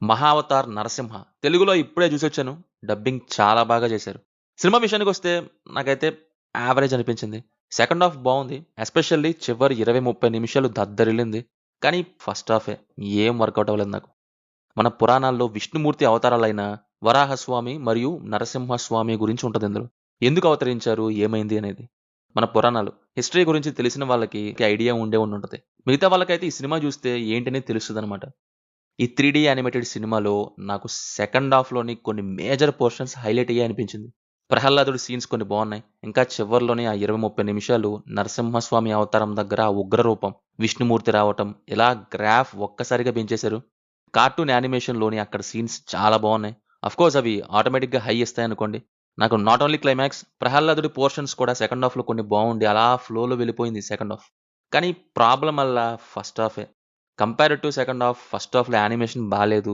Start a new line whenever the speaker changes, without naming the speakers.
'మహావతార్ నరసింహ' తెలుగులో ఇప్పుడే చూసొచ్చాను. డబ్బింగ్ చాలా బాగా చేశారు. సినిమా విషయానికొస్తే నాకైతే యావరేజ్ అనిపించింది. సెకండ్ హాఫ్ బావుంది. ఎస్పెషల్లీ చివరి 20, 30 నిమిషాలు దద్దరిల్లింది. కానీ ఫస్ట్ హాఫే ఏం వర్కౌట్ అవ్వలేదు నాకు. మన పురాణాల్లో విష్ణుమూర్తి అవతారాలైన వరాహస్వామి మరియు నరసింహస్వామి గురించి ఉంటదిందులో. ఎందుకు అవతరించారు? ఏమైంది? అనేది. మన పురాణాలు, హిస్టరీ గురించి తెలిసిన వాళ్ళకి ఐడియా ఉండుంటది. మిగతా వాళ్ళకైతే ఈ సినిమా చూస్తే ఏంటనేది తెలుస్తదనమాట. ఈ 3 యానిమేటెడ్ సినిమాలో నాకు సెకండ్ హాఫ్‌లోని కొన్ని మేజర్ పోర్షన్స్ హైలైట్ అయ్యాయి అనిపించింది. ప్రహ్లాదుడి సీన్స్ కొన్ని బావున్నాయి. ఇంకా చివర్లోని ఆ 20, 30 నిమిషాలు నరసింహస్వామి అవతారం దగ్గర ఆ ఉగ్ర రూపం, విష్ణుమూర్తి రావటం, ఇలా గ్రాఫ్ ఒక్కసారిగా పెంచేశారు. కార్టూన్ యానిమేషన్‌లోని అక్కడ సీన్స్ చాలా బావున్నాయి. అఫ్‌కోర్స్ అవి ఆటోమేటిక్‌గా హై ఇస్తాయనుకోండి. నాకు నాట్ ఓన్లీ క్లైమాక్స్, ప్రహ్లాదుడి పోర్షన్స్ కూడా సెకండ్ హాఫ్‌లో కొన్ని బావుండి అలా ఫ్లోలో వెళ్ళిపోయింది సెకండ్ హాఫ్. కానీ ప్రాబ్లమ్ అల్లా ఫస్ట్ హాఫే. Compared to second half, first హాఫ్‌లో యానిమేషన్ బాలేదు.